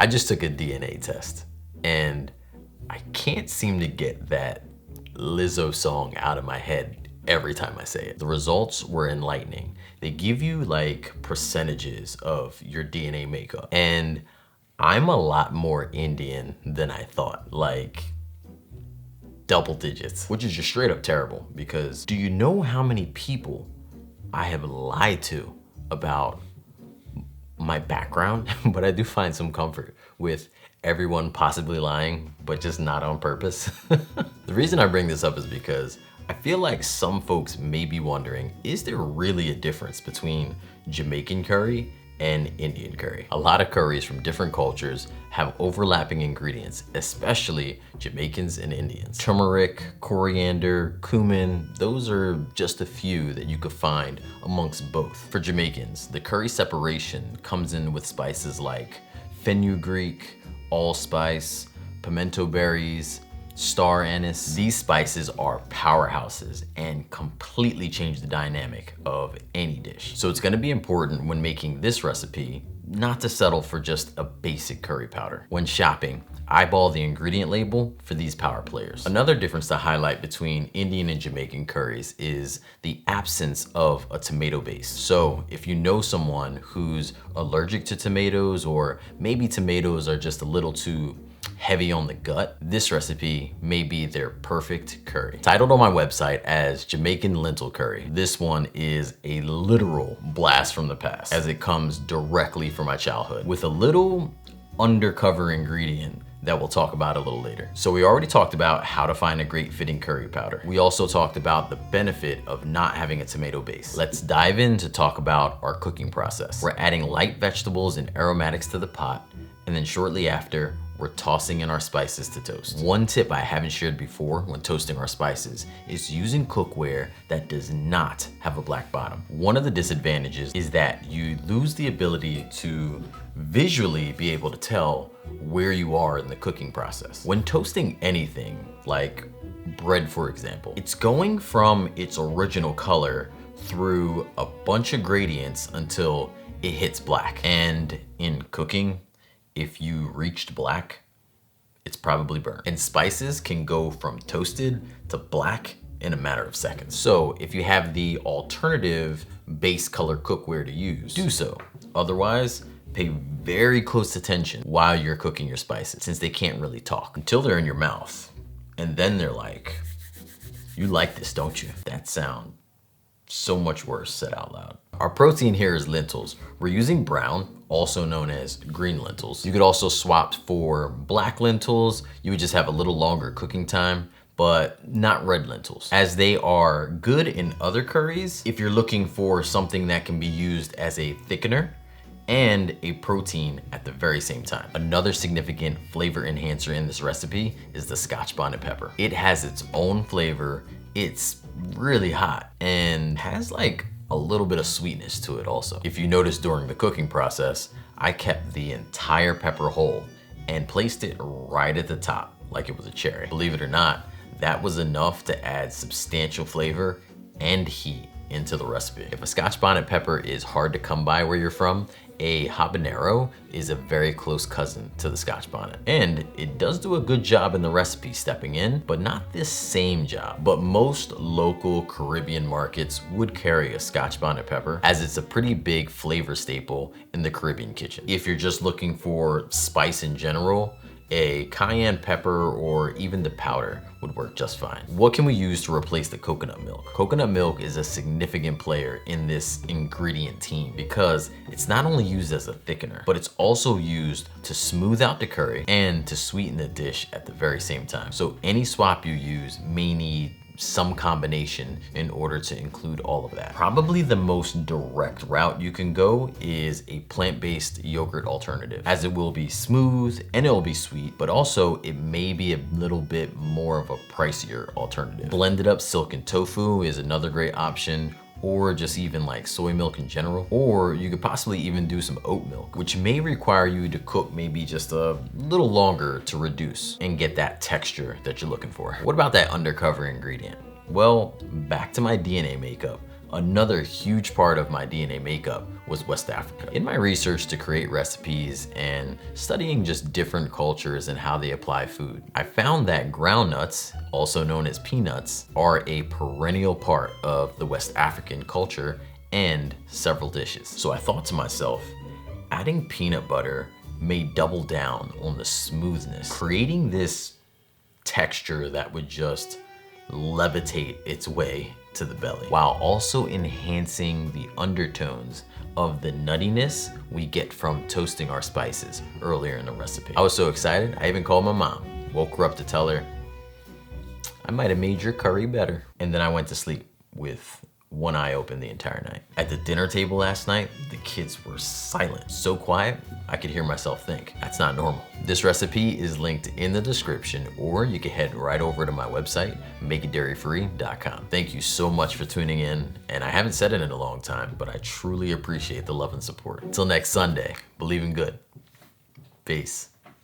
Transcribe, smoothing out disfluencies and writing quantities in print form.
I just took a DNA test and I can't seem to get that Lizzo song out of my head every time I say it. The results were enlightening. They give you like percentages of your DNA makeup, and I'm a lot more Indian than I thought, like double digits, which is just straight up terrible because do you know how many people I have lied to about my background? But I do find some comfort with everyone possibly lying, but just not on purpose. The reason I bring this up is because I feel like some folks may be wondering, is there really a difference between Jamaican curry and Indian curry? A lot of curries from different cultures have overlapping ingredients, especially Jamaicans and Indians. Turmeric, coriander, cumin, those are just a few that you could find amongst both. For Jamaicans, the curry separation comes in with spices like fenugreek, allspice, pimento berries, star anise. These spices are powerhouses and completely change the dynamic of any dish. So it's gonna be important when making this recipe not to settle for just a basic curry powder. When shopping, eyeball the ingredient label for these power players. Another difference to highlight between Indian and Jamaican curries is the absence of a tomato base. So if you know someone who's allergic to tomatoes, or maybe tomatoes are just a little too heavy on the gut, this recipe may be their perfect curry. Titled on my website as Jamaican Lentil Curry, this one is a literal blast from the past as it comes directly from my childhood with a little undercover ingredient that we'll talk about a little later. So we already talked about how to find a great fitting curry powder. We also talked about the benefit of not having a tomato base. Let's dive in to talk about our cooking process. We're adding light vegetables and aromatics to the pot, and then shortly after, we're tossing in our spices to toast. One tip I haven't shared before when toasting our spices is using cookware that does not have a black bottom. One of the disadvantages is that you lose the ability to visually be able to tell where you are in the cooking process. When toasting anything, like bread for example, it's going from its original color through a bunch of gradients until it hits black. And in cooking, if you reached black, it's probably burnt. And spices can go from toasted to black in a matter of seconds. So if you have the alternative base color cookware to use, do so. Otherwise, pay very close attention while you're cooking your spices, since they can't really talk until they're in your mouth. And then they're like, "You like this, don't you?" That sound so much worse said out loud. Our protein here is lentils. We're using brown, also known as green lentils. You could also swap for black lentils. You would just have a little longer cooking time, but not red lentils, as they are good in other curries if you're looking for something that can be used as a thickener and a protein at the very same time. Another significant flavor enhancer in this recipe is the scotch bonnet pepper. It has its own flavor. It's really hot and has like a little bit of sweetness to it also. If you notice during the cooking process, I kept the entire pepper whole and placed it right at the top like it was a cherry. Believe it or not, that was enough to add substantial flavor and heat into the recipe. If a scotch bonnet pepper is hard to come by where you're from, a habanero is a very close cousin to the scotch bonnet. And it does do a good job in the recipe stepping in, but not this same job. But most local Caribbean markets would carry a scotch bonnet pepper, as it's a pretty big flavor staple in the Caribbean kitchen. If you're just looking for spice in general, a cayenne pepper or even the powder would work just fine. What can we use to replace the coconut milk? Coconut milk is a significant player in this ingredient team because it's not only used as a thickener, but it's also used to smooth out the curry and to sweeten the dish at the very same time. So any swap you use may need some combination in order to include all of that. Probably the most direct route you can go is a plant-based yogurt alternative, as it will be smooth and it'll be sweet, but also it may be a little bit more of a pricier alternative. Blended up silken tofu is another great option, or just even like soy milk in general. Or you could possibly even do some oat milk, which may require you to cook maybe just a little longer to reduce and get that texture that you're looking for. What about that undercover ingredient? Well, back to my DNA makeup. Another huge part of my DNA makeup was West Africa. In my research to create recipes and studying just different cultures and how they apply food, I found that groundnuts, also known as peanuts, are a perennial part of the West African culture and several dishes. So I thought to myself, adding peanut butter may double down on the smoothness, creating this texture that would just levitate its way to the belly, while also enhancing the undertones of the nuttiness we get from toasting our spices earlier in the recipe. I was so excited, I even called my mom, woke her up to tell her, I might have made your curry better. And then I went to sleep with one eye open the entire night. At the dinner table last night, the kids were silent. So quiet, I could hear myself think. That's not normal. This recipe is linked in the description, or you can head right over to my website, makeitdairyfree.com. Thank you so much for tuning in, and I haven't said it in a long time, but I truly appreciate the love and support. Until next Sunday, believe in good. Peace.